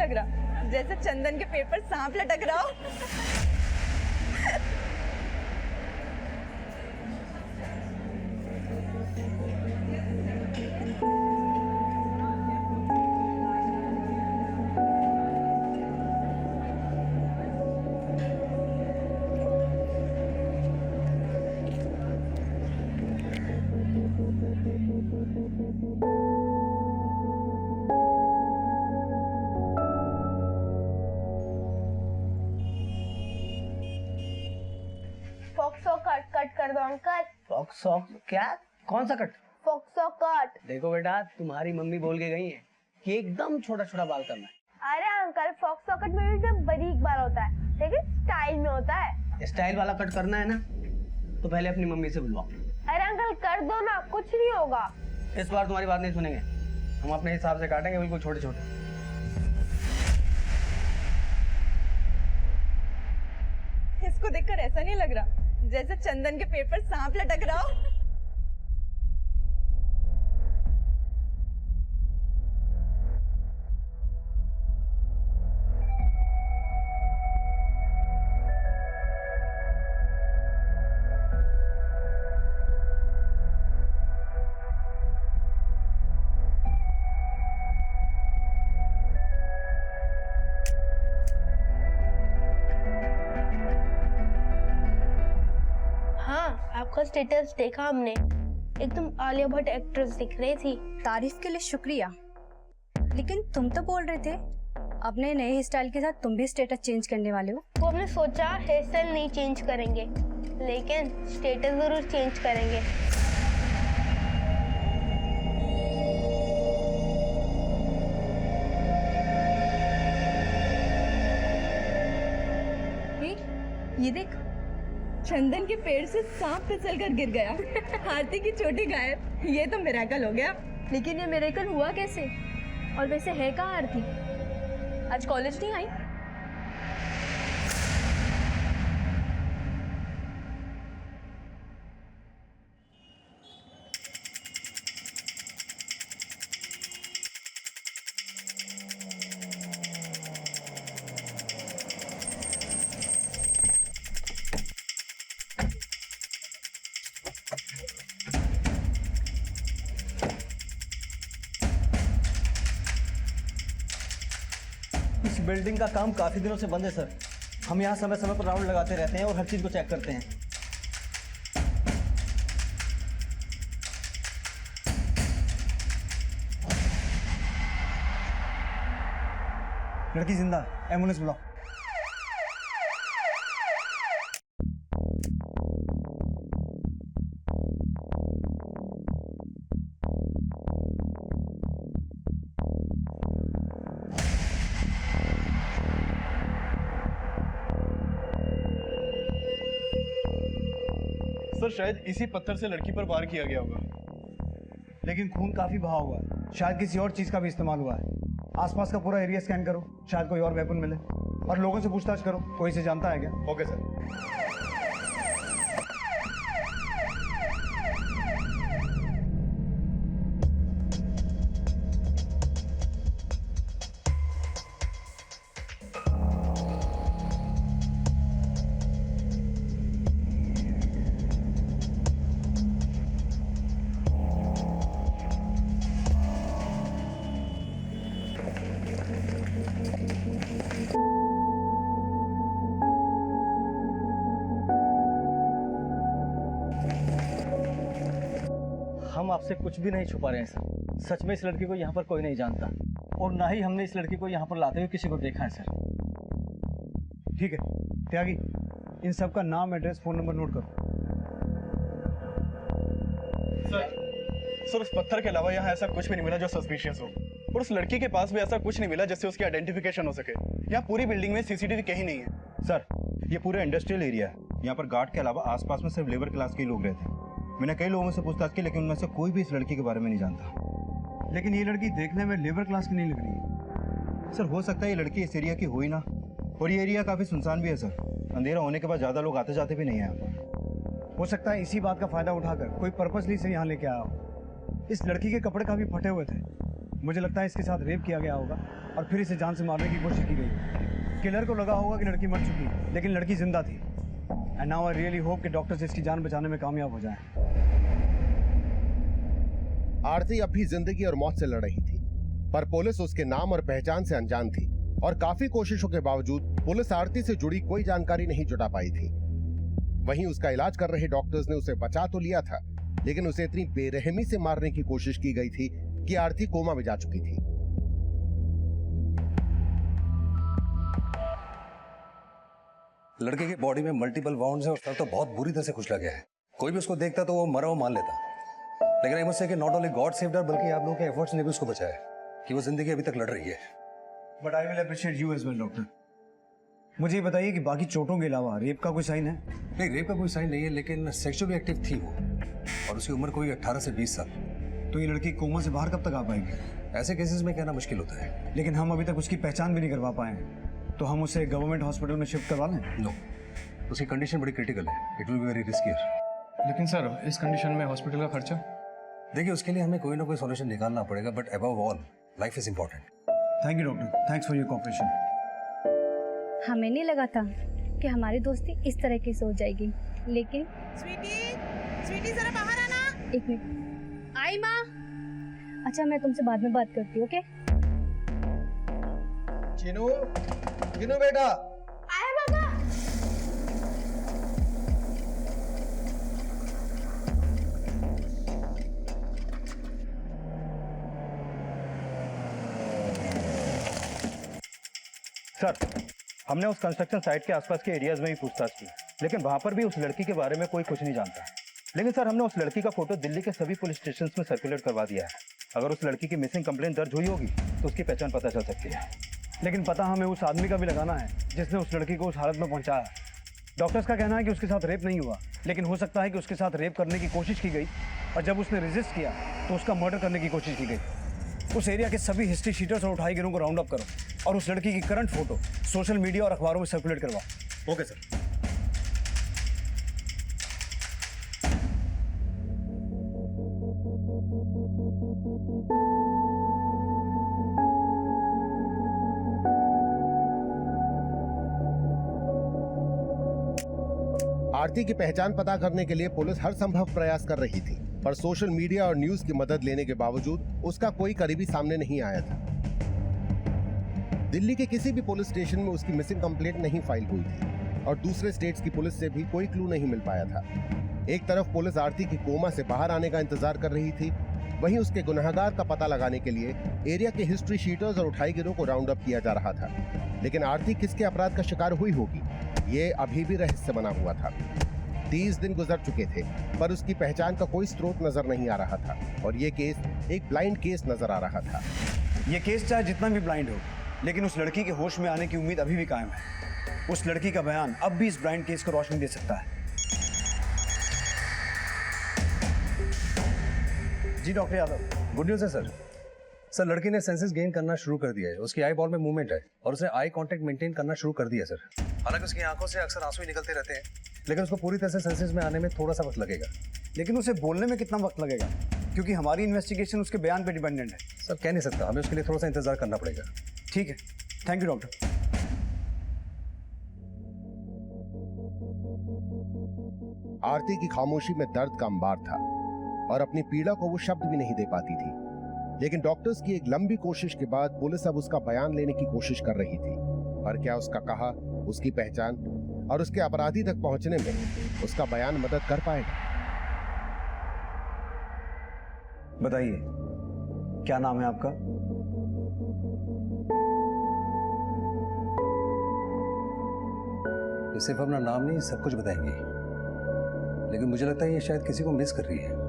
लग रहा, जैसे चंदन के पेड़ पर सांप लटक रहा हो। फोक्सो कट कट कर दो अंकल। फॉक्सो क्या? कौन सा कट? फोक्सो कट। देखो बेटा, तुम्हारी मम्मी बोल के गई है कि एकदम छोटा छोटा बाल करना है। अरे अंकल, फोक्सो कट में भी तो बारीक बाल होता है, लेकिन स्टाइल में होता है। स्टाइल वाला कट करना है ना, तो पहले अपनी मम्मी से बुलवाओ। अरे अंकल कर दो ना, कुछ नहीं होगा। इस बार तुम्हारी बात नहीं सुनेंगे, हम अपने हिसाब से काटेंगे, बिल्कुल छोटे छोटे। इसको देखकर ऐसा नहीं लग रहा जैसे चंदन के पेड़ पर सांप लटक रहा हो। आपका स्टेटस देखा हमने, एकदम आलिया भट्ट एक्ट्रेस दिख रही थी। तारीफ के लिए शुक्रिया, लेकिन तुम तो बोल रहे थे अपने नए हेयर स्टाइल के साथ तुम भी स्टेटस चेंज करने वाले हो। वो हमने सोचा हेयर स्टाइल नहीं चेंज करेंगे, लेकिन स्टेटस जरूर चेंज करेंगे। ये देख, चंदन के पेड़ से सांप फिसल कर गिर गया। हाथी की चोटी गायब। ये तो मिरेकल हो गया। लेकिन ये मिरेकल हुआ कैसे? और वैसे है कहाँ आरती? आज कॉलेज नहीं आई? इस बिल्डिंग का काम काफी दिनों से बंद है सर। हम यहाँ समय समय पर राउंड लगाते रहते हैं और हर चीज को चेक करते हैं। लड़की जिंदा, एम्बुलेंस बुलाओ। सर शायद इसी पत्थर से लड़की पर वार किया गया होगा। लेकिन खून काफी बहा हुआ है, शायद किसी और चीज का भी इस्तेमाल हुआ है। आसपास का पूरा एरिया स्कैन करो, शायद कोई और वेपन मिले। और लोगों से पूछताछ करो, कोई इसे जानता है क्या? Okay sir. हम आपसे कुछ भी नहीं छुपा रहे हैं सर। सच में इस लड़की को यहाँ पर कोई नहीं जानता, और ना ही हमने इस लड़की को यहाँ पर लाते हुए किसी को देखा है सर। ठीक है त्यागी, इन सब का नाम, एड्रेस, फोन नंबर नोट करो। सर उस पत्थर के अलावा यहाँ ऐसा कुछ भी नहीं मिला जो सस्पिशियस हो, और उस लड़की के पास भी ऐसा कुछ नहीं मिला जिससे उसकी आइडेंटिफिकेशन हो सके। यहाँ पूरी बिल्डिंग में सीसीटीवी कहीं नहीं है। सर ये पूरा इंडस्ट्रियल एरिया है, यहाँ पर गार्ड के अलावा आसपास में सिर्फ लेबर क्लास के ही लोग रहते हैं। मैंने कई लोगों से पूछताछ की, लेकिन उनमें से कोई भी इस लड़की के बारे में नहीं जानता। लेकिन ये लड़की देखने में लेबर क्लास की नहीं लग रही है। सर हो सकता है ये लड़की इस एरिया की हो ही ना, और ये एरिया काफी सुनसान भी है सर। अंधेरा होने के बाद ज्यादा लोग आते जाते भी नहीं है यहाँ पर। हो सकता है इसी बात का फायदा उठाकर कोई पर्पसली से यहाँ लेके आया हो। इस लड़की के कपड़े काफी फटे हुए थे, मुझे लगता है इसके साथ रेप किया गया होगा और फिर इसे जान से मारने की कोशिश की गई होगी। किलर को लगा होगा कि लड़की मर चुकी है, लेकिन लड़की जिंदा थी। And now I really hope कि डॉक्टर्स इसकी जान बचाने में कामयाब हो जाएं। आरती अब भी जिंदगी और मौत से लड़ रही थी, पर पुलिस उसके नाम और पहचान से अनजान थी और काफी कोशिशों के बावजूद पुलिस आरती से जुड़ी कोई जानकारी नहीं जुटा पाई थी। वहीं उसका इलाज कर रहे डॉक्टर्स ने उसे बचा तो लिया था, लेकिन उसे इतनी बेरहमी से मारने की कोशिश की गई थी कि आरती कोमा में जा चुकी थी। लड़के की बॉडी में मल्टीपल वाउंड्स हैं और सर तो बहुत बुरी तरह से कुचला गया है। कोई भी उसको देखता तो वो मरा हुआ मान लेता, लेकिन आई मस्ट से कि नॉट ओनली गॉड सेव्ड हर बल्कि आप लोगों के एफर्ट्स ने भी उसको बचाया कि वो जिंदगी अभी तक लड़ रही है। But I will appreciate you as well doctor. मुझे ये बताइए कि बाकी चोटों के अलावा रेप का कोई साइन है? नहीं, रेप का कोई साइन नहीं है, लेकिन सेक्सुअली एक्टिव थी वो और उसकी उम्र कोई 18 से 20 साल। तो ये लड़की कोमा से बाहर कब तक आ पाएगी? ऐसे केसेस में कहना मुश्किल होता है। लेकिन हम अभी तक उसकी पहचान भी नहीं करवा पाए हैं, तो हम उसे गवर्नमेंट हॉस्पिटल में शिफ्ट करवा लें? नो, उसकी कंडीशन बड़ी क्रिटिकल है। It will be very riskier. लेकिन सर इस कंडीशन में हॉस्पिटल का खर्चा? देखिए, उसके लिए हमें कोई ना कोई सॉल्यूशन निकालना पड़ेगा, but above all life is important. Thank you doctor, thanks for your cooperation. हमें नहीं लगा था कि हमारी दोस्ती इस तरह की से हो जाएगी, लेकिन स्वीटी जरा बाहर आना। एक मिनट। आई माँ। अच्छा, मैं तुमसे बाद में बात करती हूँ, ओके? चिनू, चिनू बेटा। आया बाबा। सर, हमने उस कंस्ट्रक्शन साइट के आसपास के एरियाज में भी पूछताछ की, लेकिन वहां पर भी उस लड़की के बारे में कोई कुछ नहीं जानता। लेकिन सर, हमने उस लड़की का फोटो दिल्ली के सभी पुलिस स्टेशन में सर्कुलेट करवा दिया है। अगर उस लड़की की मिसिंग कंप्लेंट दर्ज हुई होगी तो उसकी पहचान पता चल सकती है। लेकिन पता हमें उस आदमी का भी लगाना है जिसने उस लड़की को उस हालत में पहुंचाया। डॉक्टर्स का कहना है कि उसके साथ रेप नहीं हुआ, लेकिन हो सकता है कि उसके साथ रेप करने की कोशिश की गई और जब उसने रेजिस्ट किया तो उसका मर्डर करने की कोशिश की गई। उस एरिया के सभी हिस्ट्री शीटर्स और उठाईगिरों को राउंड अप करो और उस लड़की की करंट फोटो सोशल मीडिया और अखबारों में सर्कुलेट करवाओ। Okay sir. आरती की पहचान पता करने के लिए पुलिस हर संभव प्रयास कर रही थी, पर सोशल मीडिया और न्यूज की मदद लेने के बावजूद उसका कोई करीबी सामने नहीं आया था। दिल्ली के किसी भी पुलिस स्टेशन में उसकी मिसिंग कंप्लेंट नहीं फाइल हुई थी और दूसरे स्टेट्स की पुलिस से भी कोई क्लू नहीं मिल पाया था। एक तरफ पुलिस आरती की कोमा से बाहर आने का इंतजार कर रही थी, वहीं उसके गुनहगार का पता लगाने के लिए एरिया के हिस्ट्री शीटर्स और उठाईगिरों को राउंड अप किया जा रहा था। लेकिन आरती किसके अपराध का शिकार हुई होगी, ये अभी भी रहस्य बना हुआ था। 30 दिन गुजर चुके थे, पर उसकी पहचान का कोई स्रोत नजर नहीं आ रहा था और ये केस एक ब्लाइंड केस नजर आ रहा था। ये केस चाहे जितना भी ब्लाइंड हो, लेकिन उस लड़की के होश में आने की उम्मीद अभी भी कायम है। उस लड़की का बयान अब भी इस ब्लाइंड केस को रोशनी दे सकता है। जी डॉक्टर यादव। गुड न्यूज़ है सर। सर, लड़की ने सेंसेस गेन करना शुरू कर दिया है। उसकी आई बॉल में मूवमेंट है और उसने आई कांटेक्ट मेंटेन करना शुरू कर दिया सर। हालांकि उसकी आंखों से अक्सर आंसू ही निकलते रहते हैं, लेकिन उसको पूरी तरह से सेंसेस में आने में थोड़ा सा वक्त लगेगा। लेकिन उसे बोलने में कितना वक्त लगेगा, क्योंकि हमारी इन्वेस्टिगेशन उसके बयान पे डिपेंडेंट है। सर, कह नहीं सकता, हमें उसके लिए थोड़ा सा इंतजार करना पड़ेगा। ठीक है, थैंक यू डॉक्टर। आरती की खामोशी में दर्द का अंबार था और अपनी पीड़ा को वो शब्द भी नहीं दे पाती थी। लेकिन डॉक्टर्स की एक लंबी कोशिश के बाद पुलिस अब उसका बयान लेने की कोशिश कर रही थी। पर क्या उसका कहा, उसकी पहचान और उसके अपराधी तक पहुंचने में उसका बयान मदद कर पाएगा? बताइए, क्या नाम है आपका? ये सिर्फ अपना नाम नहीं, सब कुछ बताएंगे, लेकिन मुझे लगता है ये शायद किसी को मिस कर रही है।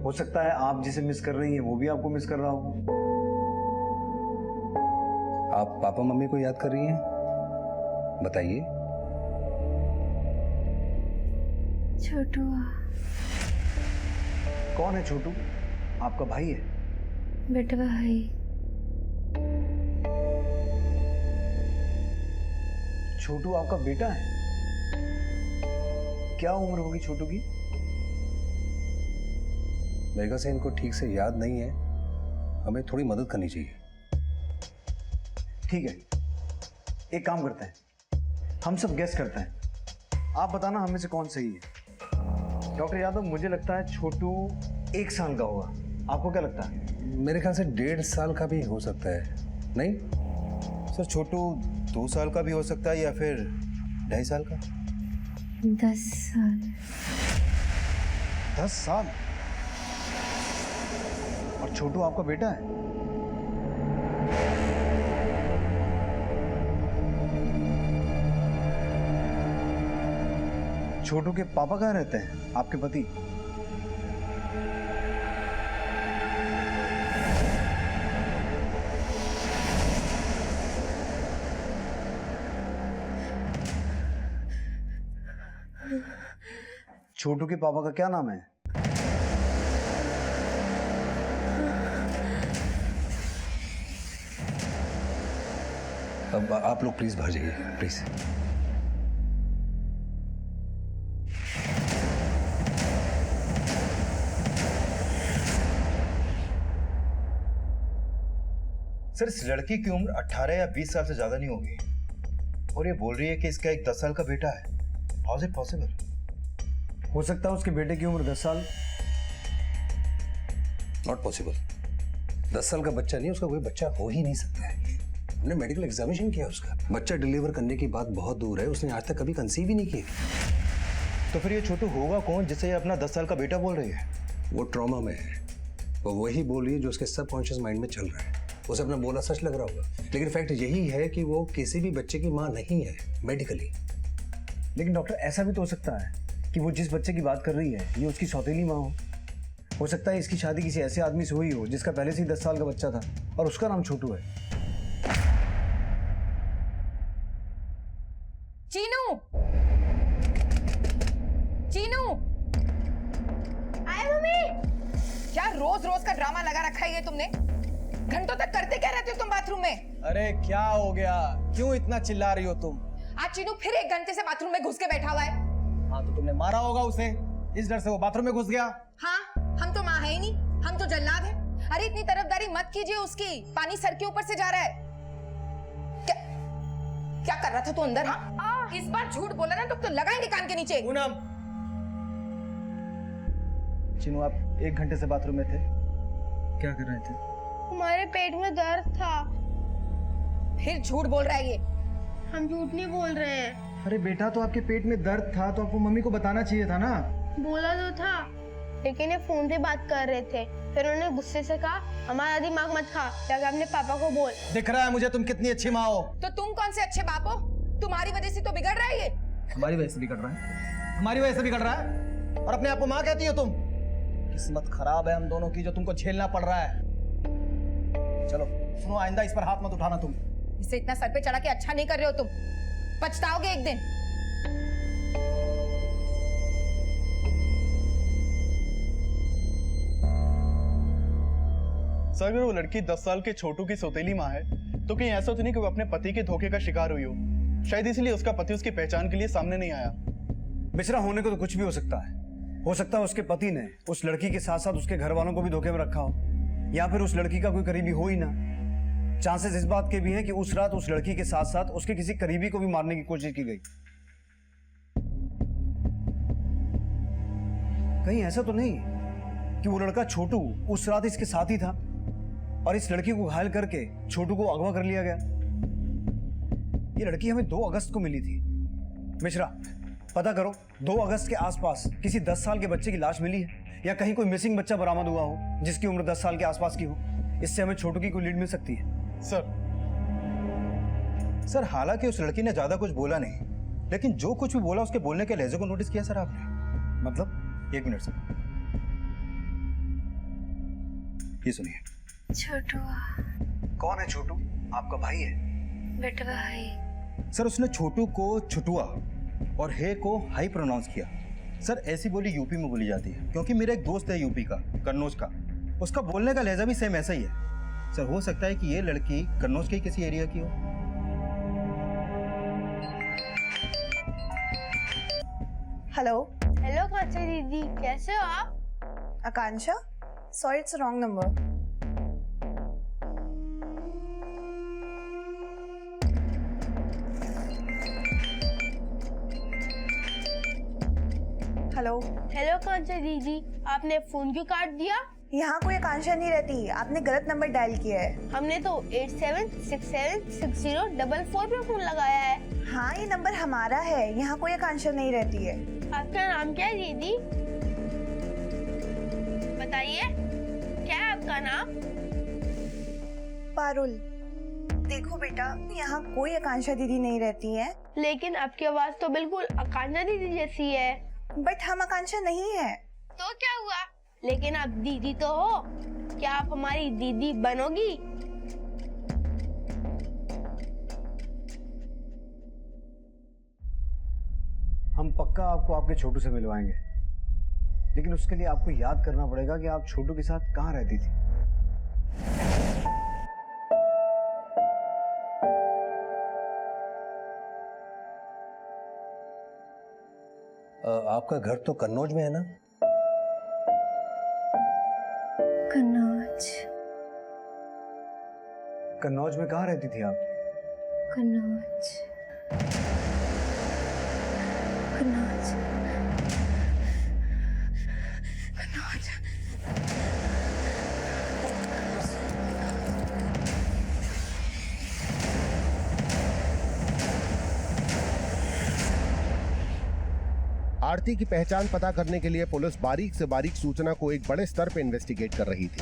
हो सकता है आप जिसे मिस कर रही हैं वो भी आपको मिस कर रहा हो। आप पापा मम्मी को याद कर रही हैं? बताइए। छोटू। कौन है छोटू? आपका भाई है? बेटा भाई। छोटू आपका बेटा है? क्या उम्र होगी छोटू की? मेरे ख्याल से इनको ठीक से याद नहीं है, हमें थोड़ी मदद करनी चाहिए। ठीक है, एक काम करते हैं, हम सब गेस करते हैं, आप बताना हम में से कौन सही है। डॉक्टर यादव, मुझे लगता है छोटू 1 साल का होगा, आपको क्या लगता है? मेरे ख्याल से 1.5 साल का भी हो सकता है, नहीं? सर छोटू 2 साल का भी हो सकता है या फिर 2.5 साल का। 10 साल। 10 साल? और छोटू आपका बेटा है? छोटू के पापा कहाँ रहते हैं, आपके पति? छोटू के पापा का क्या नाम है? अब आप लोग प्लीज बाहर जाइए, प्लीज। सर इस लड़की की उम्र 18 या 20 साल से ज्यादा नहीं होगी और ये बोल रही है कि इसका एक 10 साल का बेटा है। How is it possible? हो सकता है उसके बेटे की उम्र 10 साल। Not possible. 10 साल का बच्चा नहीं, उसका कोई बच्चा हो ही नहीं सकता है। हमने मेडिकल एग्जामिनेशन किया उसका, बच्चा डिलीवर करने की बात बहुत दूर है, उसने आज तक कभी कंसीव ही नहीं की। तो फिर ये छोटू होगा कौन जिसे ये अपना 10 साल का बेटा बोल रही है? वो ट्रॉमा में है, वो वही बोल रही है जो उसके सबकॉन्शियस माइंड में चल रहा है। उसे अपना बोला सच लग रहा होगा, लेकिन फैक्ट यही है कि वो किसी भी बच्चे की माँ नहीं है मेडिकली। लेकिन डॉक्टर, ऐसा भी तो हो सकता है कि वो जिस बच्चे की बात कर रही है ये उसकी सौतेली माँ हो सकता है इसकी शादी किसी ऐसे आदमी से हुई हो जिसका पहले से ही 10 साल का बच्चा था और उसका नाम छोटू है। चीनू, चीनू, आए मम्मी। क्या रोज रोज का ड्रामा लगा रखा है ये तुमने? घंटों तक करते क्या रहते हो तुम बाथरूम में? अरे क्या हो गया, क्यों इतना चिल्ला रही हो तुम? आज चीनू फिर 1 घंटे से बाथरूम में घुस के बैठा हुआ है। हाँ तो तुमने मारा होगा उसे, इस डर से वो बाथरूम में घुस गया। हाँ, हम तो माँ है ही नहीं, हम तो जल्लाद हैं। अरे इतनी तरफदारी मत कीजिए उसकी, पानी सर के ऊपर से जा रहा है। क्या कर रहा था तू अंदर? हाँ, इस बार झूठ बोला ना तो लगाएंगे कान के नीचे। पूनम, चिनू, आप 1 घंटे से बाथरूम में थे, क्या कर रहे थे? हमारे पेट में दर्द था। फिर झूठ बोल रहा है ये। हम झूठ नहीं बोल रहे हैं। अरे बेटा, तो आपके पेट में दर्द था तो आपको मम्मी को बताना चाहिए था ना। बोला तो था, लेकिन ये फोन पे बात कर रहे थे। फिर उन्होंने गुस्से से कहा हमारा दिमाग मत खा, जाकर अपने पापा को बोल। दिख रहा है मुझे तुम कितनी अच्छी माँ हो। तो तुम कौन से अच्छे बाप हो? तुम्हारी वजह से तो बिगड़ रहा है ये। हमारी वजह से बिगड़ रहा है, हमारी वजह से बिगड़ रहा है, और अपने आप को माँ कहती हो तुम। किस्मत खराब है हम दोनों की जो तुमको झेलना पड़ रहा है। चलो सुनो, आइंदा इस पर हाथ मत उठाना तुम। इसे इतना सर पे चढ़ा के अच्छा नहीं कर रहे हो तुम, पछताओगे एक दिन। सर अगर वो लड़की 10 साल के छोटू की सौतेली माँ है तो कहीं ऐसा तो नहीं कि वो अपने पति के धोखे का शिकार हुई हो? शायद इसलिए उसका पति उसकी पहचान के लिए सामने नहीं आया। मिश्रा, होने को तो कुछ भी हो सकता है। हो सकता है उसके पति ने उस लड़की के साथ साथ उसके घर वालों को भी धोखे में रखा हो, या फिर उस लड़की का कोई करीबी हो ही ना। चांसेस इस बात के भी हैं कि उस रात उस लड़की के साथ साथ उसके किसी करीबी को भी मारने की कोशिश की गई। कहीं ऐसा तो नहीं कि वो लड़का छोटू उस रात इसके साथ ही था और इस लड़की को घायल करके छोटू को अगवा कर लिया गया। ये लड़की हमें 2 अगस्त को मिली थी। मिश्रा, पता करो 2 अगस्त के आसपास किसी 10 साल के बच्चे की लाश मिली है या कहीं कोई मिसिंग बच्चा बरामद हुआ हो जिसकी उम्र 10 साल के आसपास की हो। इससे हमें छोटू की कोई लीड मिल सकती है। सर हालांकि उस लड़की ने ज्यादा कुछ बोला नहीं, लेकिन जो कुछ भी बोला उसके बोलने के लहजे को नोटिस किया सर आपने? मतलब? 1 मिनट सर, ये सुनिए। छोटू। कौन है छोटू? आपका भाई है? बेटा भाई। सर उसने छोटू को छुटुआ और हे को हाई प्रोनाउंस किया। सर ऐसी बोली यूपी में बोली जाती है, क्योंकि मेरा एक दोस्त है यूपी का, कन्नौज का, उसका बोलने का लहजा भी सेम ऐसा ही है। सर हो सकता है कि ये लड़की कन्नौज के किसी एरिया की हो। हेलो। हेलो कांचा दीदी, कैसे हो आप? Akanksha, sorry it's wrong number. Hello. Hello Kancha दीदी, आपने फोन क्यों काट दिया? यहाँ कोई आकांक्षा नहीं रहती, आपने गलत नंबर डायल किया है। हमने तो 87676044 पे फोन लगाया है। हाँ, ये नंबर हमारा है, यहाँ कोई आकांक्षा नहीं रहती है। आपका नाम क्या है दीदी? बताइए, क्या है आपका नाम? पारुल। देखो बेटा, यहाँ कोई आकांक्षा दीदी नहीं रहती है। लेकिन आपकी आवाज तो बिल्कुल आकांक्षा दीदी जैसी है। बट हम आकांक्षा नहीं है। तो क्या हुआ? लेकिन आप दीदी तो हो, क्या आप हमारी दीदी बनोगी? हम पक्का आपको आपके छोटू से मिलवाएंगे, लेकिन उसके लिए आपको याद करना पड़ेगा कि आप छोटू के साथ कहाँ रहती थी। आपका घर तो कन्नौज में है ना? कन्नौज। कन्नौज में कहाँ रहती थी आप? कन्नौज। कन्नौज। कन्नौज। आरती की पहचान पता करने के लिए पुलिस बारीक से बारीक सूचना को एक बड़े स्तर पर इन्वेस्टिगेट कर रही थी,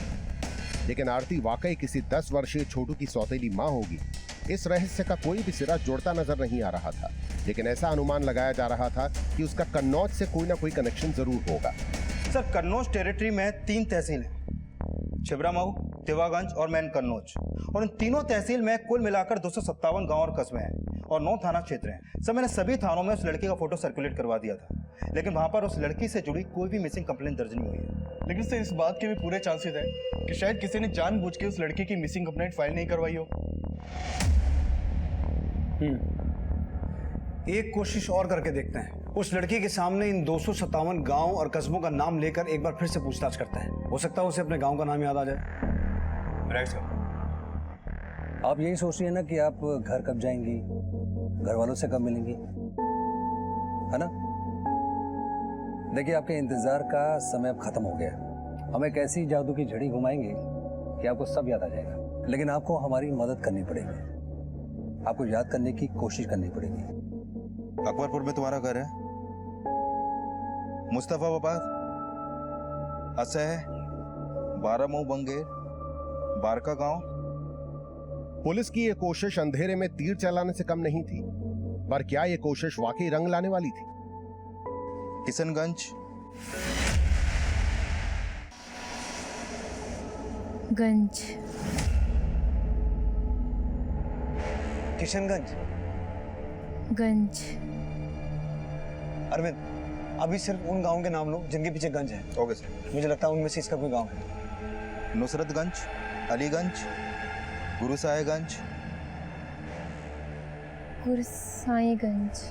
लेकिन आरती वाकई किसी 10 वर्षीय छोटू की सौतेली मां होगी, इस रहस्य का कोई भी सिरा जुड़ता नजर नहीं आ रहा था। लेकिन ऐसा अनुमान लगाया जा रहा था कि उसका कन्नौज से कोई ना कोई कनेक्शन जरूर होगा। सर, कन्नौज टेरिटरी में 3 तहसील हैं, छिबरामऊ, तिवागंज और मैन कन्नौज, और इन तीनों तहसील में कुल मिलाकर 257 गांव और कस्बे हैं और 9 थाना क्षेत्र हैं। सर, मैंने सभी थानों में उस लड़की का फोटो सर्कुलेट करवा दिया था, लेकिन वहां पर उस लड़की से जुड़ी कोई भी मिसिंग कंप्लेंट दर्ज नहीं हुई है। लेकिन सर, इस बात के भी पूरे चांसेस है कि शायद किसी ने जानबूझ के उस लड़की की मिसिंग कंप्लेंट फाइल नहीं करवाई हो। एक कोशिश और करके देखते हैं। उस लड़की के सामने इन 257 गांव और कस्बों का नाम लेकर एक बार फिर से पूछताछ करते हैं। हो सकता है उसे अपने गांव का नाम याद आ जाए। Right sir. आप यही सोच रही है ना कि आप घर कब जाएंगी, घर वालों से कब मिलेंगी, है ना? देखिए, आपके इंतजार का समय अब खत्म हो गया। हम एक ऐसी जादू की झड़ी घुमाएंगे कि आपको सब याद आ जाएगा, लेकिन आपको हमारी मदद करनी पड़ेगी। आपको याद करने की कोशिश करनी पड़ेगी। अकबरपुर में तुम्हारा घर है, मुस्तफाबाद, असह, बारामऊ, बंगेर, बारका गांव। पुलिस की यह कोशिश अंधेरे में तीर चलाने से कम नहीं थी, पर क्या यह कोशिश वाकई रंग लाने वाली थी? किशनगंज, गंज। किशनगंज। गंज। अरविंद, अभी सिर्फ उन गांवों के नाम लो जिनके पीछे गंज है। Okay sir. मुझे लगता है उनमें से इसका कोई गांव है। नुसरतगंज, अलीगंज, गुरुसाहिबगंज, गुरसाईगंज।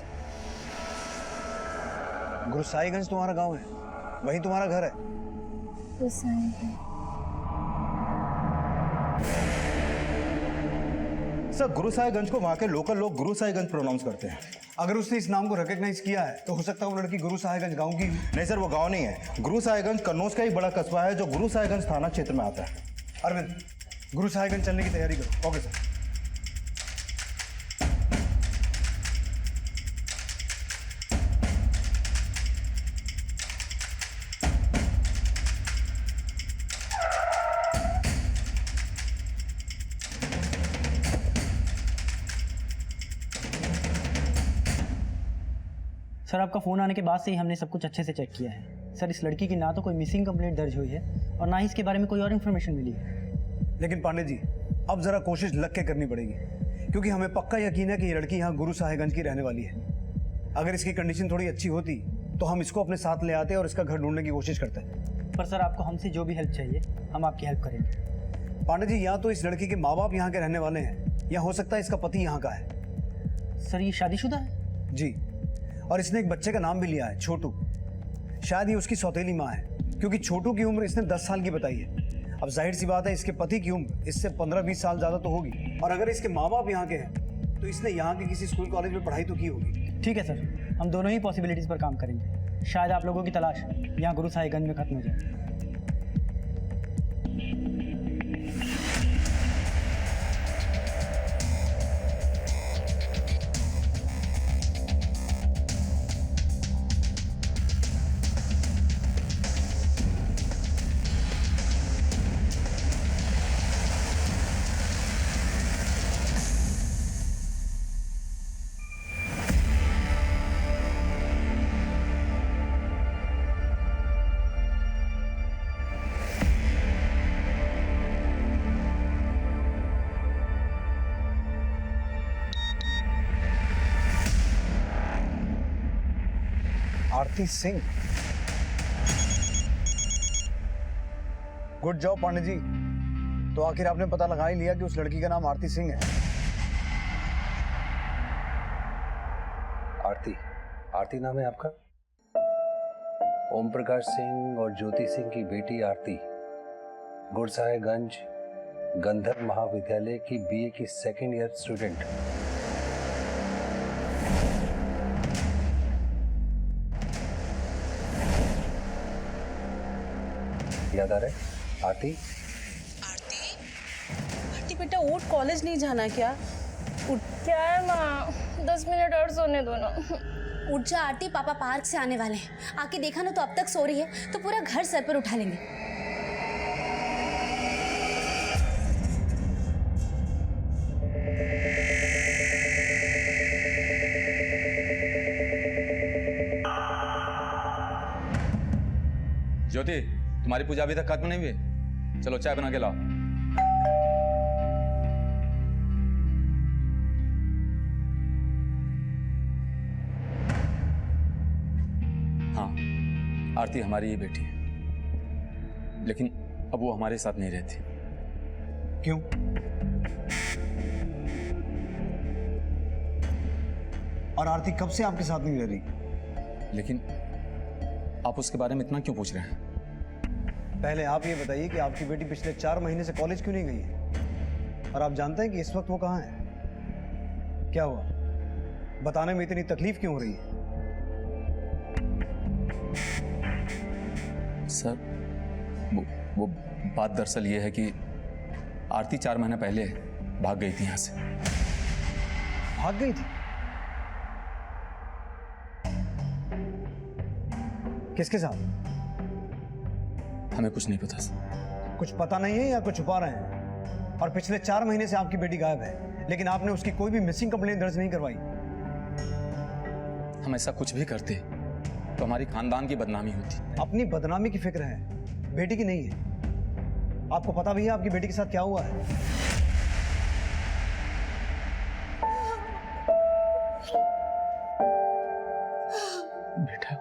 गुरुसाहिबगंज तुम्हारा गांव है, वही तुम्हारा घर है। गुरसाईगंज। सर, गुरुसाहिबगंज को वहां के लोकल लोग गुरुसाहिबगंज प्रोनाउंस करते हैं। अगर उसने इस नाम को रिकॉग्नाइज किया है तो हो सकता है वो लड़की गुरुसाहिबगंज गांव की। नहीं सर, वो गांव नहीं है। गुरुसाहिबगंज कन्नौज का ही बड़ा कस्बा है जो गुरुसाहिबगंज थाना क्षेत्र में आता है। अरविंद, गुरुसाहिबगंज चलने की तैयारी करो। Okay sir. सर, आपका फ़ोन आने के बाद से ही हमने सब कुछ अच्छे से चेक किया है। सर, इस लड़की की ना तो कोई मिसिंग कंप्लेंट दर्ज हुई है और ना ही इसके बारे में कोई और इन्फॉर्मेशन मिली है। लेकिन पांडे जी, अब जरा कोशिश लग के करनी पड़ेगी, क्योंकि हमें पक्का यकीन है कि ये लड़की यहाँ गुरुसाहिबगंज की रहने वाली है। अगर इसकी कंडीशन थोड़ी अच्छी होती तो हम इसको अपने साथ ले आते और इसका घर ढूंढने की कोशिश करते। पर सर, आपको हमसे जो भी हेल्प चाहिए हम आपकी हेल्प करेंगे। पांडे जी, या तो इस लड़की के माँ बाप यहाँ के रहने वाले हैं या हो सकता है इसका पति यहाँ का है। सर, ये शादीशुदा है? जी, और इसने एक बच्चे का नाम भी लिया है, छोटू। शायद ये उसकी सौतेली माँ है, क्योंकि छोटू की उम्र इसने 10 साल की बताई है। अब जाहिर सी बात है इसके पति की उम्र इससे 15-20 साल ज़्यादा तो होगी, और अगर इसके माँ बाप यहाँ के हैं तो इसने यहाँ के किसी स्कूल कॉलेज में पढ़ाई तो की होगी। ठीक है सर, हम दोनों ही पॉसिबिलिटीज़ पर काम करेंगे। शायद आप लोगों की तलाश यहाँ गुरु साहिबगंज में खत्म हो जाए। आरती सिंह, गुड जॉब पांडे जी। तो आखिर आपने पता लगा ही लिया कि उस लड़की का नाम आरती सिंह है। आरती, आरती नाम है आपका? ओम प्रकाश सिंह और ज्योति सिंह की बेटी आरती गुरसाहिबगंज गंधर्व महाविद्यालय की बीए की सेकेंड ईयर स्टूडेंट। याद आ रहा है? आरती, आरती बेटा उठ, कॉलेज नहीं जाना क्या? क्या है माँ, 10 मिनट और सोने दो ना। उठ जा आरती, पापा पार्क से आने वाले हैं। आके देखा ना तो अब तक सो रही है, तो पूरा घर सर पर उठा लेंगे। ज्योति, तुम्हारी पूजा अभी तक खत्म नहीं हुई? चलो चाय बना के लाओ। हाँ, आरती हमारी ये बेटी है, लेकिन अब वो हमारे साथ नहीं रहती। क्यों? और आरती कब से आपके साथ नहीं रह रही? लेकिन आप उसके बारे में इतना क्यों पूछ रहे हैं? पहले आप ये बताइए कि आपकी बेटी पिछले 4 महीने से कॉलेज क्यों नहीं गई है? और आप जानते हैं कि इस वक्त वो कहाँ है? क्या हुआ? बताने में इतनी तकलीफ क्यों हो रही है? सर, वो बात दरअसल ये है कि आरती 4 महीने पहले भाग गई थी यहाँ से। भाग गई थी? किसके साथ? हमें कुछ नहीं पता सर। कुछ पता नहीं है या कुछ छुपा रहे हैं? और पिछले 4 महीने से आपकी बेटी गायब है, लेकिन आपने उसकी कोई भी मिसिंग कंप्लेंट दर्ज नहीं करवाई। हम ऐसा कुछ भी करते तो हमारी खानदान की बदनामी होती। अपनी बदनामी की फिक्र है, बेटी की नहीं है। आपको पता भी है आपकी बेटी के साथ क्या हुआ है? बेटा,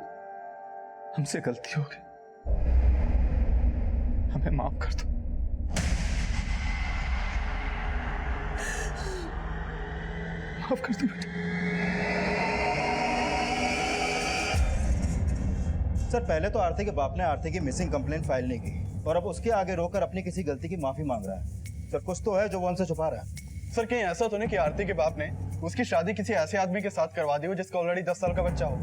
हमसे गलती हो गई, हमें माफ कर दो। माफ कर दो बेटा। सर, पहले तो आरती के बाप ने आरती की मिसिंग कंप्लेंट फाइल नहीं की और अब उसके आगे रोकर अपनी किसी गलती की माफी मांग रहा है। सर, कुछ तो है जो वो उनसे छुपा रहा है। सर, कहीं ऐसा तो नहीं कि आरती के बाप ने उसकी शादी किसी ऐसे आदमी के साथ करवा दी हो जिसका ऑलरेडी 10 साल का बच्चा हो?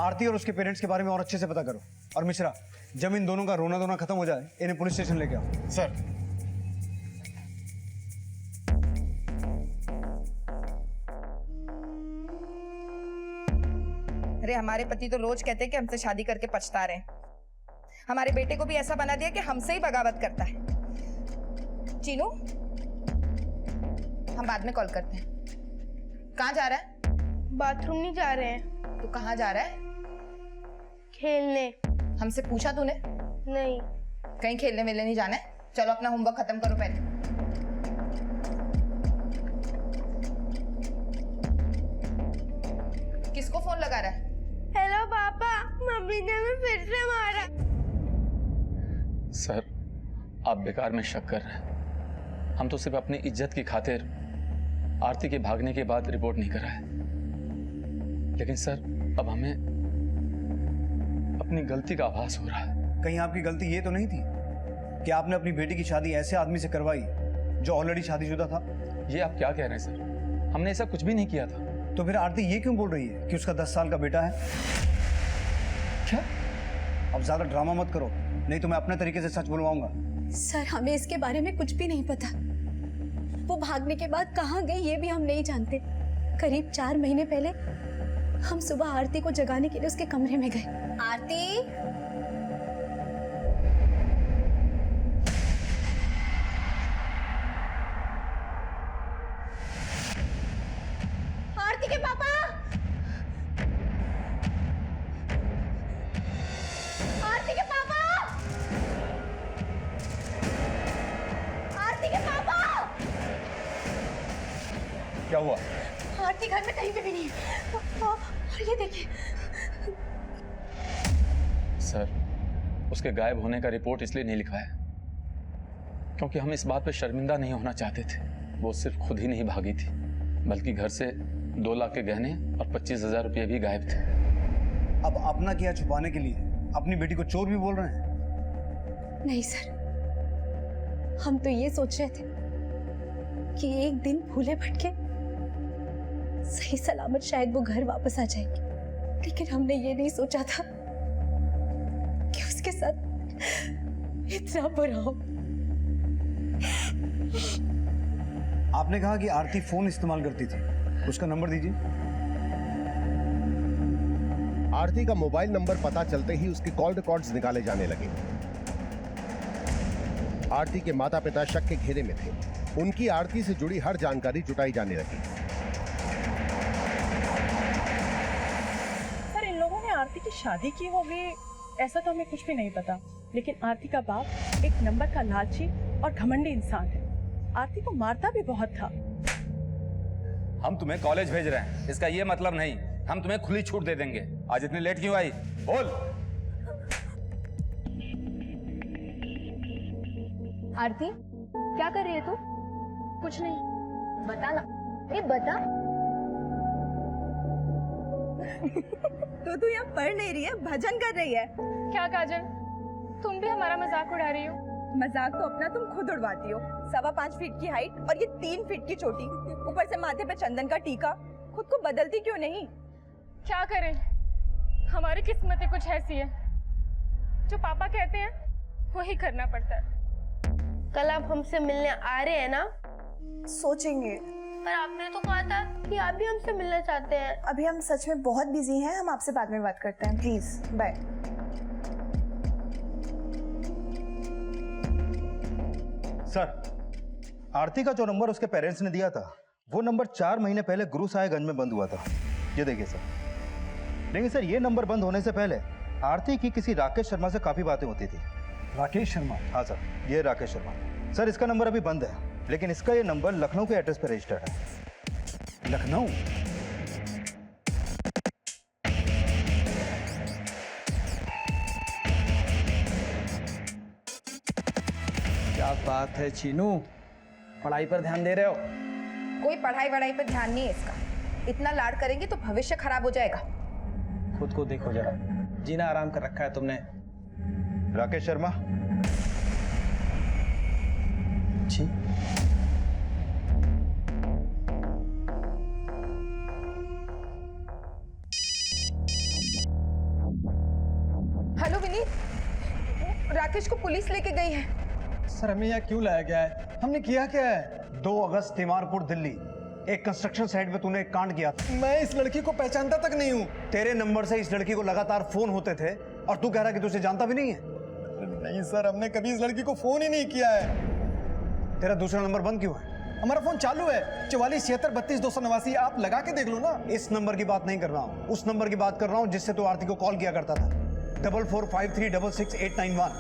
आरती और उसके पेरेंट्स के बारे में और अच्छे से पता करो। और मिश्रा, जब इन दोनों का रोना धोना खत्म हो जाए, इन्हें पुलिस स्टेशन लेके आओ। सर, अरे हमारे पति तो रोज कहते हैं कि हमसे शादी करके पछता रहे हैं। हमारे बेटे को भी ऐसा बना दिया कि हमसे ही बगावत करता है। चीनू, हम बाद में कॉल करते हैं। कहाँ जा रहा है? बाथरूम नहीं जा रहे हैं। तू कहाँ जा रहा है? खेलने। हमसे पूछा तूने? नहीं। कहीं खेलने वेलने नहीं जाना है? चलो अपना होमवर्क खत्म करो पहले। किसको फोन लगा रहा है? हेलो पापा, मम्मी ने हमें फिर से मारा। सर, आप बेकार में शक कर रहे हैं। हम तो सिर्फ अपनी इज्जत की खातिर आरती के भागने के बाद रिपोर्ट नहीं करा है। लेकिन सर, अब हमें अपनी गलती का आभास हो रहा है। कहीं आपकी गलती ये तो नहीं थी कि आपने अपनी बेटी की शादी ऐसे आदमी से करवाई जो ऑलरेडी शादीशुदा था? ये आप क्या कह रहे हैं सर? हमने ऐसा कुछ भी नहीं किया था। तो फिर आरती ये क्यों बोल रही है कि उसका 10 साल का बेटा है? क्या? अब ज्यादा ड्रामा मत करो, नहीं तो मैं अपने तरीके से सच बुलवाऊंगा। सर हमें इसके बारे में कुछ भी नहीं पता। वो भागने के बाद कहाँ गई ये भी हम नहीं जानते। करीब 4 महीने पहले हम सुबह आरती को जगाने के लिए उसके कमरे में गए। आरती, आरती के पापा, आरती के पापा, आरती के पापा। क्या हुआ? आरती घर में कहीं पे भी नहीं है। और ये देखिए। सर, उसके गायब होने का रिपोर्ट इसलिए नहीं लिखा है क्योंकि हम इस बात पे शर्मिंदा नहीं होना चाहते थे। वो सिर्फ खुद ही नहीं भागी थी, बल्कि घर से 2 लाख के गहने और 25,000 रुपये भी गायब थे। अब अपना किया छुपाने के लिए अपनी बेटी को चोर भी बोल रहे हैं? नहीं सर, हम तो ये सोच रहे थे कि एक दिन भूले भटके सही सलामत शायद वो घर वापस आ जाएगी, लेकिन हमने ये नहीं सोचा था कि उसके साथ इतना बुरा हो। आपने कहा कि आरती फोन इस्तेमाल करती थी, उसका नंबर दीजिए। आरती का मोबाइल नंबर पता चलते ही उसके कॉल रिकॉर्ड्स निकाले जाने लगे। आरती के माता पिता शक के घेरे में थे। उनकी आरती से जुड़ी हर जानकारी जुटाई जाने लगी। सर, इन लोगों ने आरती की शादी की होगी ऐसा तो हमें कुछ भी नहीं पता, लेकिन आरती का बाप एक नंबर का लालची और घमंडी इंसान है। आरती को मारता भी बहुत था। हम तुम्हें कॉलेज भेज रहे हैं, इसका ये मतलब नहीं हम तुम्हें खुली छूट दे देंगे। आज इतनी लेट क्यों आई? बोल। आरती, क्या कर रही है तू? कुछ नहीं, बता ना। ये बता। तो तू यहाँ पढ़ नहीं रही है, भजन कर रही है। क्या काजल, तुम भी हमारा मजाक उड़ा रही हो? मजाक तो अपना तुम खुद उड़वाती हो। 5.25 फीट की हाइट और ये 3 फीट की चोटी, ऊपर से माथे पे चंदन का टीका। खुद को बदलती क्यों नहीं? क्या करें, हमारी किस्मतें कुछ ऐसी है, जो पापा कहते हैं वही करना पड़ता है। कल आप हमसे मिलने आ रहे हैं ना? सोचेंगे। पर आपने तो कहा था कि आप भी हमसे मिलना चाहते हैं। अभी हम सच में बहुत बिजी हैं, हम आपसे बाद में बात करते हैं। Please bye. सर, आरती का जो नंबर उसके पेरेंट्स ने दिया था वो नंबर 4 महीने पहले गुरु साहेबगंज में बंद हुआ था। ये देखिए सर। लेकिन सर, ये नंबर बंद होने से पहले आरती की किसी राकेश शर्मा से काफी बातें होती थी। राकेश शर्मा? हाँ सर, ये राकेश शर्मा। सर, इसका नंबर अभी बंद है, लेकिन इसका ये नंबर लखनऊ के एड्रेस पर रजिस्टर्ड है। लखनऊ? क्या बात है चीनू, पढ़ाई पर ध्यान दे रहे हो? कोई पढ़ाई वढ़ाई पे ध्यान नहीं है इसका। इतना लाड करेंगे तो भविष्य खराब हो जाएगा। खुद को देखो जरा, जीना आराम कर रखा है तुमने। राकेश शर्मा जी। हेलो विनीत, राकेश को पुलिस लेके गई है। सर, हमें यहाँ क्यों लाया गया है? हमने किया क्या है? 2 अगस्त तिमारपुर दिल्ली, एक कंस्ट्रक्शन साइट पे तूने एक कांड किया था। मैं इस लड़की को पहचानता तक नहीं हूँ। तेरे नंबर से इस लड़की को लगातार फोन होते थे और तू कह रहा कि तू उसे जानता भी नहीं है। नहीं सर, हमने कभी इस लड़की को फोन ही नहीं किया है। तेरा दूसरा नंबर बंद क्यों है? हमारा फोन चालू है, 447632 आप लगा के देख लो ना। इस नंबर की बात नहीं कर रहा हूँ, उस नंबर की बात कर रहा हूँ जिससे तू आरती को कॉल किया करता था। 4453666891।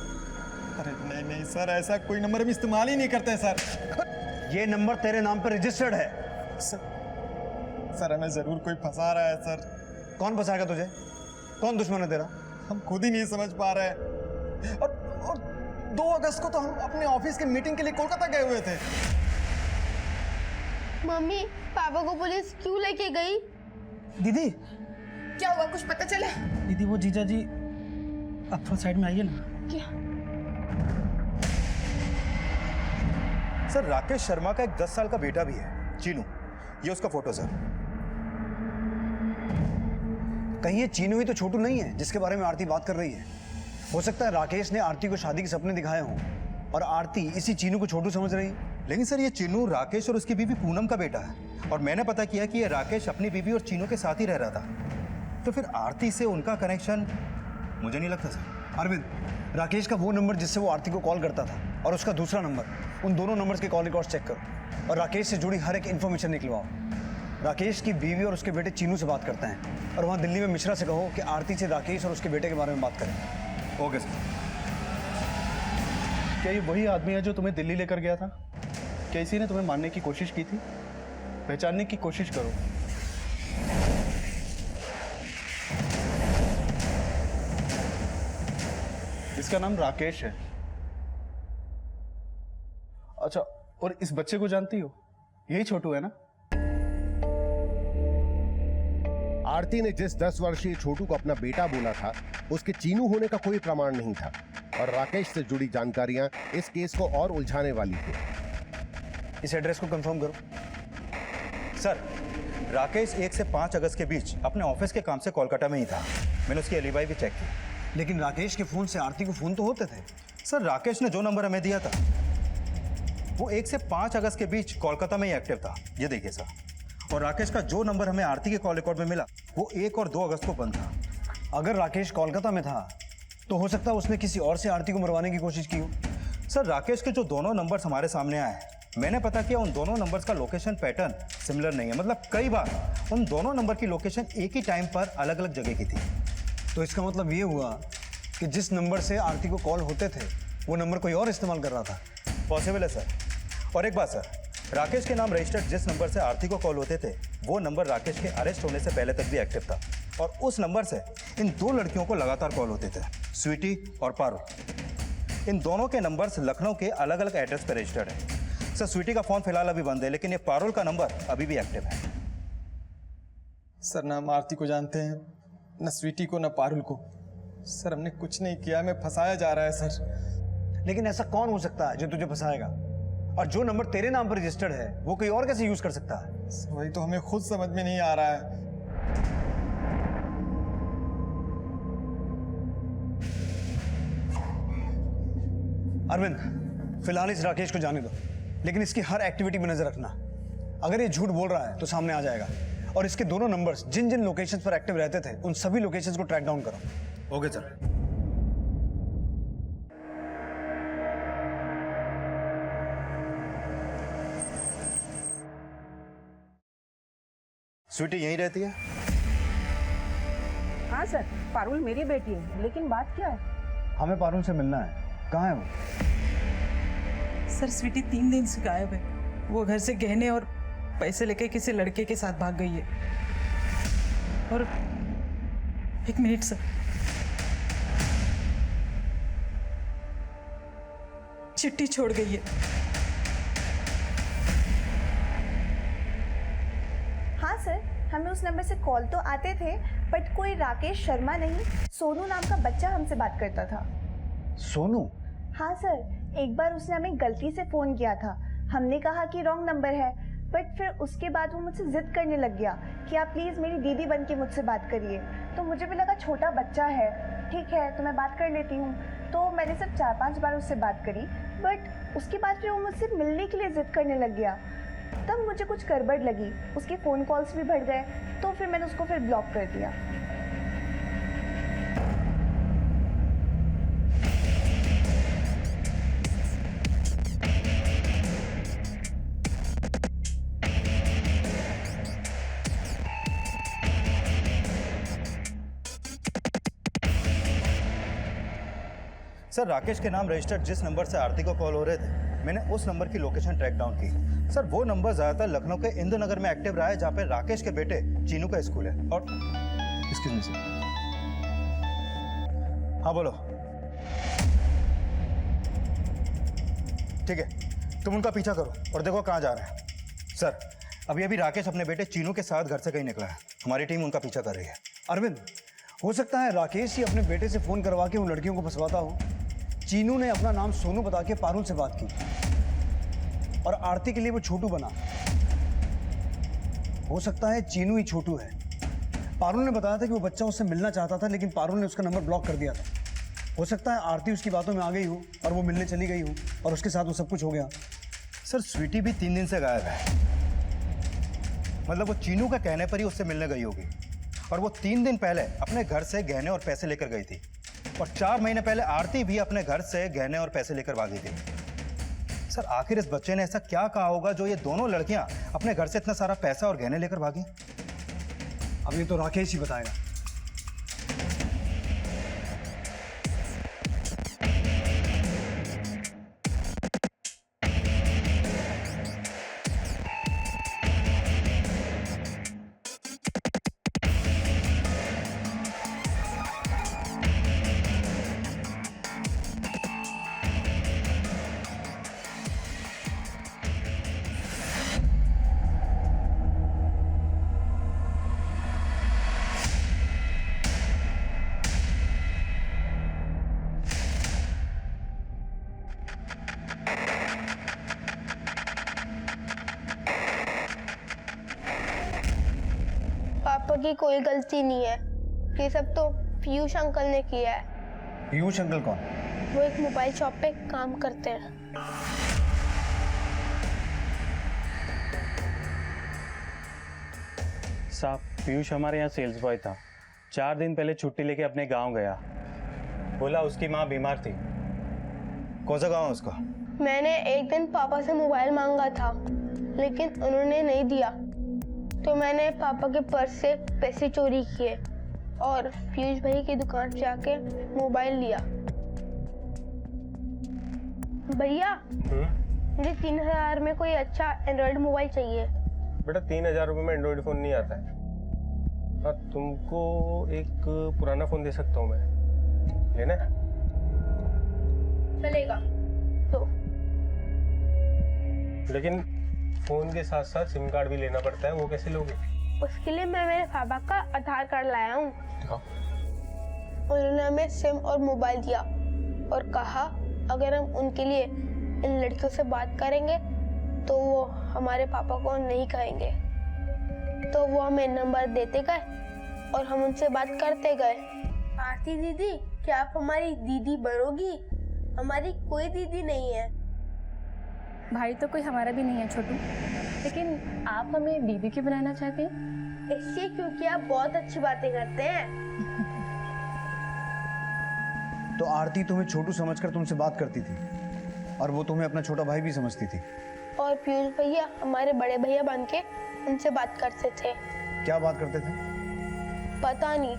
अरे नहीं नहीं सर, ऐसा कोई नंबर हम इस्तेमाल ही नहीं करते हैं सर। ये नंबर तेरे नाम पर रजिस्टर्ड है। सर, हमें जरूर कोई फंसा रहा है सर। कौन फंसाएगा तुझे? कौन दुश्मन है तेरा? हम खुद ही नहीं समझ पा रहे हैं। और 2 अगस्त को तो हम अपने ऑफिस की मीटिंग के लिए कोलकाता गए हुए थे। मम्मी, पापा को पुलिस क्यों लेके गई? दीदी, क्या हुआ, कुछ पता चला? दीदी वो जीजा जी, आप थोड़ा साइड में आइए ना। क्या? सर, राकेश शर्मा का एक 10 साल का बेटा भी है, चीनू। ये उसका फोटो सर। कहीं ये चीनू ही तो छोटू नहीं है जिसके बारे में आरती बात कर रही है। हो सकता है राकेश ने आरती को शादी के सपने दिखाए हों और आरती इसी चीनू को छोटू समझ रही है। लेकिन सर ये चीनू राकेश और उसकी बीवी पूनम का बेटा है और मैंने पता किया कि ये राकेश अपनी बीवी और चीनू के साथ ही रह रहा था, तो फिर आरती से उनका कनेक्शन मुझे नहीं लगता सर। अरविंद, राकेश का वो नंबर जिससे वो आरती को कॉल करता था और उसका दूसरा नंबर, उन दोनों नंबर्स के कॉल रिकॉर्ड चेक करो और राकेश से जुड़ी हर एक इन्फॉर्मेशन निकलवाओ। राकेश की बीवी और उसके बेटे चीनू से बात करते हैं और वहाँ दिल्ली में मिश्रा से कहो कि आरती से राकेश और उसके बेटे के बारे में बात करें। Okay sir. क्या ये वही आदमी है जो तुम्हें दिल्ली लेकर गया था? क्या इसी ने तुम्हें मारने की कोशिश की थी? पहचानने की कोशिश करो। इसका नाम राकेश है। अच्छा, और इस बच्चे को जानती हो? यही छोटू है ना? आरती ने जिस 10 वर्षीय छोटू को अपना बेटा बोला था, उसके चीनू होने का कोई प्रमाण नहीं था और राकेश से जुड़ी जानकारियां इस केस को और उलझाने वाली थी। इस एड्रेस को कंफर्म करो। सर, राकेश 1 से 5 अगस्त के बीच अपने ऑफिस के काम से कोलकाता में ही था। मैंने उसकी एलिबाई भी चेक की। लेकिन राकेश के फोन से आरती को फोन तो होते थे। सर, राकेश ने जो नंबर हमें दिया था वो 1 से 5 अगस्त के बीच कोलकाता में ही एक्टिव था। ये देखिए सर। और राकेश का जो नंबर हमें आरती के कॉल रिकॉर्ड में मिला वो 1 और 2 अगस्त को बंद था। अगर राकेश कोलकाता में था तो हो सकता है उसने किसी और से आरती को मरवाने की कोशिश की हो। सर, राकेश के जो दोनों नंबर्स हमारे सामने आए, मैंने पता किया उन दोनों नंबर्स का लोकेशन पैटर्न सिमिलर नहीं है। मतलब कई बार उन दोनों नंबर की लोकेशन एक ही टाइम पर अलग अलग जगह की थी। तो इसका मतलब ये हुआ कि जिस नंबर से आरती को कॉल होते थे वो नंबर कोई और इस्तेमाल कर रहा था। पॉसिबल है सर। और एक बात सर, राकेश के नाम रजिस्टर्ड जिस नंबर से आरती को कॉल होते थे वो नंबर राकेश के अरेस्ट होने से पहले तक भी एक्टिव था और उस नंबर से इन 2 लड़कियों को लगातार कॉल होते थे, स्वीटी और पारुल। इन दोनों के नंबर्स लखनऊ के अलग अलग एड्रेस पर रजिस्टर्ड है। सर, स्वीटी का फोन फिलहाल अभी बंद है लेकिन ये पारुल का नंबर अभी भी एक्टिव है। सर, ना हम आरती को जानते हैं, न स्वीटी को, न पारुल को। सर, हमने कुछ नहीं किया, हमें फंसाया जा रहा है सर। लेकिन ऐसा कौन हो सकता है जो तुझे फंसाएगा? और जो नंबर तेरे नाम पर रजिस्टर्ड है वो कोई और कैसे यूज कर सकता है? वही तो हमें खुद समझ में नहीं आ रहा है। अरविंद, फिलहाल इस राकेश को जाने दो, लेकिन इसकी हर एक्टिविटी में नजर रखना। अगर ये झूठ बोल रहा है तो सामने आ जाएगा और इसके दोनों नंबर्स जिन जिन लोकेशंस पर एक्टिव रहते थे उन सभी लोकेशंस को ट्रैक डाउन करो। Okay sir. स्वीटी यहीं रहती है? हाँ सर, पारुल मेरी बेटी है, लेकिन बात क्या है? हमें पारुल से मिलना है। कहाँ है वो? सर, स्वीटी 3 दिन से गायब है। वो घर से गहने और पैसे लेकर किसी लड़के के साथ भाग गई है। और 1 मिनट सर, चिट्ठी छोड़ गई है। हाँ सर, हमें उस नंबर से कॉल तो आते थे, बट कोई राकेश शर्मा नहीं, सोनू नाम का बच्चा हमसे बात करता था। सोनू? हाँ सर, एक बार उसने हमें गलती से फोन किया था। हमने कहा कि रॉन्ग नंबर है, बट फिर उसके बाद वो मुझसे जिद करने लग गया कि आप प्लीज़ मेरी दीदी बन के मुझसे बात करिए। तो मुझे भी लगा छोटा बच्चा है, ठीक है तो मैं बात कर लेती हूँ। तो मैंने सिर्फ 4-5 बार उससे बात करी, बट उसके बाद फिर वो मुझसे मिलने के लिए जिद करने लग गया। तब मुझे कुछ गड़बड़ लगी, उसके फ़ोन कॉल्स भी बढ़ गए, तो फिर मैंने उसको फिर ब्लॉक कर दिया। सर, राकेश के नाम रजिस्टर्ड जिस नंबर से आरती को कॉल हो रहे थे मैंने उस नंबर की लोकेशन ट्रैक डाउन की। सर, वो नंबर ज्यादातर लखनऊ के इंदु नगर में एक्टिव रहा है जहाँ पे राकेश के बेटे चीनू का स्कूल है। और एक्सक्यूज मी सर। हाँ बोलो। ठीक है, तुम उनका पीछा करो और देखो कहाँ जा रहे हैं। सर, अभी अभी राकेश अपने बेटे चीनू के साथ घर से कहीं निकला है। हमारी टीम उनका पीछा कर रही है। अरविंद, हो सकता है राकेश ही अपने बेटे से फोन करवा के उन लड़कियों को फंसवाता हो। चीनू ने अपना नाम सोनू बता के पारुल से बात की और आरती के लिए वो छोटू बना। हो सकता है चीनू ही छोटू है। पारुल ने बताया था कि वो बच्चा उससे मिलना चाहता था, लेकिन पारुल ने उसका नंबर ब्लॉक कर दिया था। हो सकता है आरती उसकी बातों में आ गई हो और वो मिलने चली गई हो और उसके साथ वो सब कुछ हो गया। सर स्वीटी भी 3 दिन से गायब है। मतलब वो चीनू का कहने पर ही उससे मिलने गई होगी, और वो 3 दिन पहले अपने घर से गहने और पैसे लेकर गई थी, और 4 महीने पहले आरती भी अपने घर से गहने और पैसे लेकर भागी थी। सर आखिर इस बच्चे ने ऐसा क्या कहा होगा जो ये दोनों लड़कियां अपने घर से इतना सारा पैसा और गहने लेकर भागी? अब ये तो राकेश ही बताएगा। पापा की कोई गलती नहीं है, ये सब तो पीयूष अंकल ने किया है। पीयूष अंकल कौन? वो एक मोबाइल शॉप पे काम करते हैं। साहब पीयूष हमारे यहाँ सेल्स बॉय था। 4 दिन पहले छुट्टी लेके अपने गांव गया, बोला उसकी माँ बीमार थी। कौन सा गाँव है उसका? मैंने एक दिन पापा से मोबाइल मांगा था, लेकिन उन्होंने नहीं दिया, तो मैंने पापा के पर्स से पैसे चोरी किए और पीयूष भाई की दुकान पे जाके मोबाइल लिया। भैया मुझे 3000 में कोई अच्छा एंड्रॉइड मोबाइल चाहिए। बेटा 3000 रुपये में एंड्रॉइड फ़ोन नहीं आता है, और तुमको एक पुराना फ़ोन दे सकता हूँ मैं, लेना है? चलेगा तो। लेकिन फ़ोन के साथ साथ सिम कार्ड भी लेना पड़ता है, वो कैसे लोगे? उसके लिए मैं मेरे पापा का आधार कार्ड लाया हूँ। दिखाओ। उन्होंने हमें सिम और मोबाइल दिया और कहा अगर हम उनके लिए इन लड़कियों से बात करेंगे तो वो हमारे पापा को नहीं कहेंगे। तो वो हमें नंबर देते गए और हम उनसे बात करते गए। आरती दीदी, क्या आप हमारी दीदी बनोगी? हमारी कोई दीदी नहीं है। भाई तो कोई हमारा भी नहीं है छोटू, लेकिन आप हमें दीदी क्यों बनाना चाहते हैं? इसलिए क्योंकि आप बहुत अच्छी बातें करते हैं। तो आरती तुम्हें छोटू समझकर तुमसे बात करती थी, और वो तुम्हें अपना छोटा भाई भी समझती थी। और पीयूष भैया हमारे बड़े भैया बन के उनसे बात करते थे। क्या बात करते थे? पता नहीं,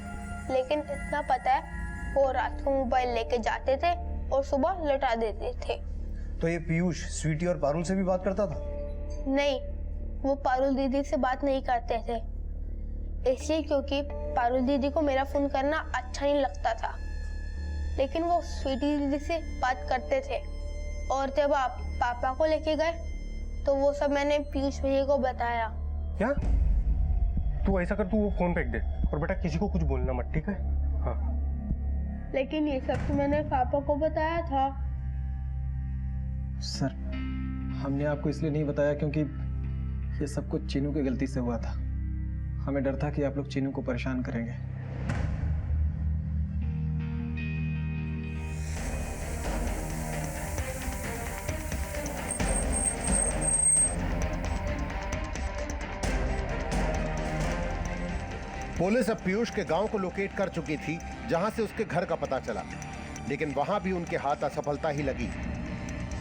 लेकिन इतना पता है वो रात को मोबाइल लेके जाते थे और सुबह लौटा देते थे। तो ये पीयूष स्वीटी और पारुल से भी बात करता था? नहीं, वो पारुल दीदी से बात नहीं करते थे, इसलिए क्योंकि पारुल दीदी को मेरा फोन करना अच्छा नहीं लगता था। लेकिन वो स्वीटी दीदी से बात करते थे, और जब आप पापा को लेके गए तो वो सब मैंने पीयूष भैया को बताया। क्या? तू ऐसा कर, तू वो फोन फेंक दे, और बेटा किसी को कुछ बोलना मत, ठीक है? हाँ। लेकिन ये सब तो मैंने पापा को बताया था। सर, हमने आपको इसलिए नहीं बताया क्योंकि ये सब कुछ चीनू की गलती से हुआ था। हमें डर था कि आप लोग चीनू को परेशान करेंगे। पुलिस अब पीयूष के गांव को लोकेट कर चुकी थी, जहां से उसके घर का पता चला, लेकिन वहां भी उनके हाथ असफलता ही लगी।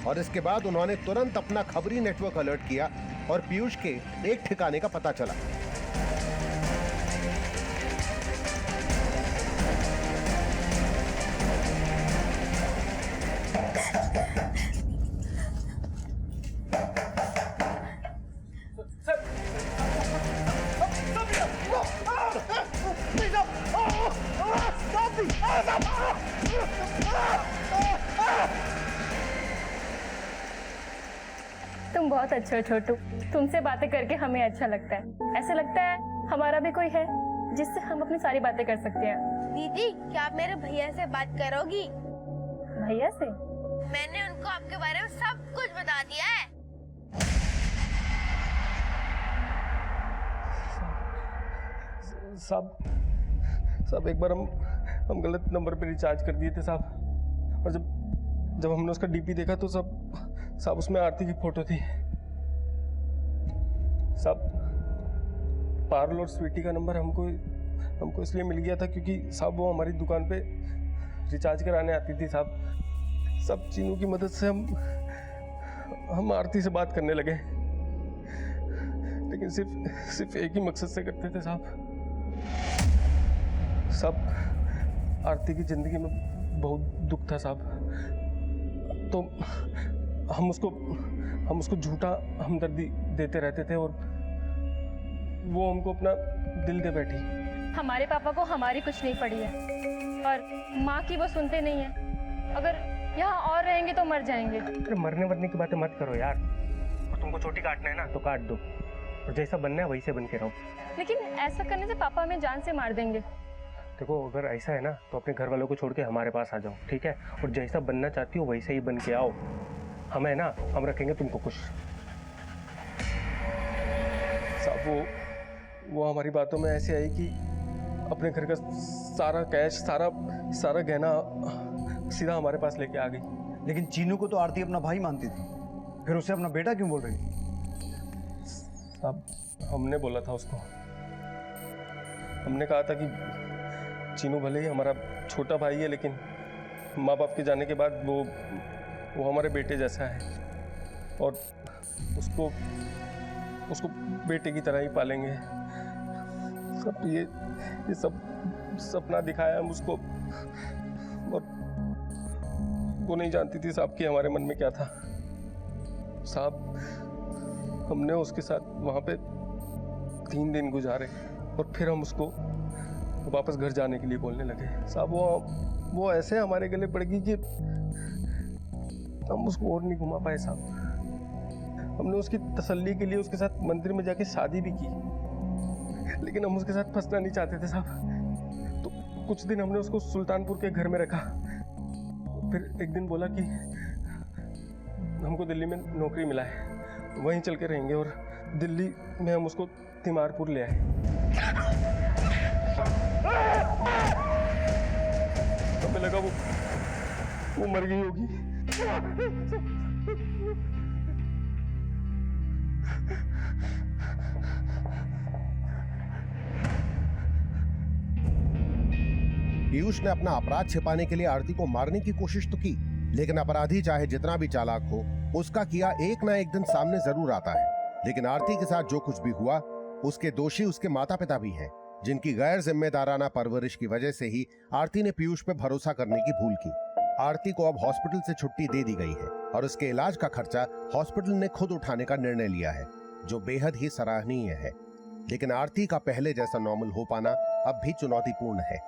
और इसके बाद उन्होंने तुरंत अपना खबरी नेटवर्क अलर्ट किया और पीयूष के एक ठिकाने का पता चला। तुम बहुत अच्छे हो छोटू, तुमसे बातें करके हमें अच्छा लगता है। ऐसे लगता है हमारा भी कोई है जिससे हम अपनी सारी बातें कर सकते हैं। दीदी, क्या आप मेरे भैया से बात करोगी? भैया से? मैंने उनको आपके बारे में सब कुछ बता दिया है। साहब एक बार हम गलत नंबर पे रिचार्ज कर दिए थे साहब, और जब हमने उसका डीपी देखा तो साहब उसमें आरती की फोटो थी साहब। पारुल और स्वीटी का नंबर हमको इसलिए मिल गया था क्योंकि साहब वो हमारी दुकान पे रिचार्ज कराने आती थी साहब। सब चीनू की मदद से हम आरती से बात करने लगे, लेकिन सिर्फ एक ही मकसद से करते थे साहब। आरती की जिंदगी में बहुत दुख था साहब, तो हम उसको झूठा हमदर्दी देते रहते थे और वो हमको अपना दिल दे बैठी। हमारे पापा को हमारी कुछ नहीं पड़ी है और माँ की वो सुनते नहीं है। अगर यहाँ और रहेंगे तो मर जाएंगे। अरे मरने वरने की बातें मत करो यार, और तुमको चोटी काटना है ना तो काट दो, और जैसा बनना है वही से बन के रहो। लेकिन ऐसा करने से पापा हमें जान से मार देंगे। देखो अगर ऐसा है ना तो अपने घर वालों को छोड़ के हमारे पास आ जाओ, ठीक है? और जैसा बनना चाहती हो वैसे ही बन के आओ। हम है ना, हम रखेंगे तुमको खुश। साहब वो हमारी बातों में ऐसे आई कि अपने घर का सारा कैश सारा गहना सीधा हमारे पास लेके आ गई। लेकिन चीनू को तो आरती अपना भाई मानती थी, फिर उसे अपना बेटा क्यों बोल रही? साहब हमने बोला था उसको, हमने कहा था कि चीनू भले ही हमारा छोटा भाई है, लेकिन माँ बाप के जाने के बाद वो हमारे बेटे जैसा है और उसको बेटे की तरह ही पालेंगे। सब ये सब सपना दिखाया हम उसको, और वो नहीं जानती थी साहब कि हमारे मन में क्या था। साहब हमने उसके साथ वहाँ पे 3 दिन गुजारे और फिर हम उसको वापस घर जाने के लिए बोलने लगे। साहब वो ऐसे हमारे गले पड़ गई कि हम उसको और नहीं घुमा पाए साहब। हमने उसकी तसल्ली के लिए उसके साथ मंदिर में जाके शादी भी की, लेकिन हम उसके साथ फंसना नहीं चाहते थे साहब। तो कुछ दिन हमने उसको सुल्तानपुर के घर में रखा, फिर एक दिन बोला कि हमको दिल्ली में नौकरी मिला है, वहीं चल के रहेंगे, और दिल्ली में हम उसको तिमारपुर ले आए। हमें लगा वो मर गई होगी। पीयूष ने अपना अपराध छिपाने के लिए आरती को मारने की कोशिश तो की, लेकिन अपराधी चाहे जितना भी चालाक हो, उसका किया एक ना एक दिन सामने जरूर आता है। लेकिन आरती के साथ जो कुछ भी हुआ, उसके दोषी उसके माता पिता भी हैं, जिनकी गैर जिम्मेदाराना परवरिश की वजह से ही आरती ने पीयूष पे भरोसा करने की भूल की। आरती को अब हॉस्पिटल से छुट्टी दे दी गई है और उसके इलाज का खर्चा हॉस्पिटल ने खुद उठाने का निर्णय लिया है, जो बेहद ही सराहनीय है। लेकिन आरती का पहले जैसा नॉर्मल हो पाना अब भी चुनौतीपूर्ण है।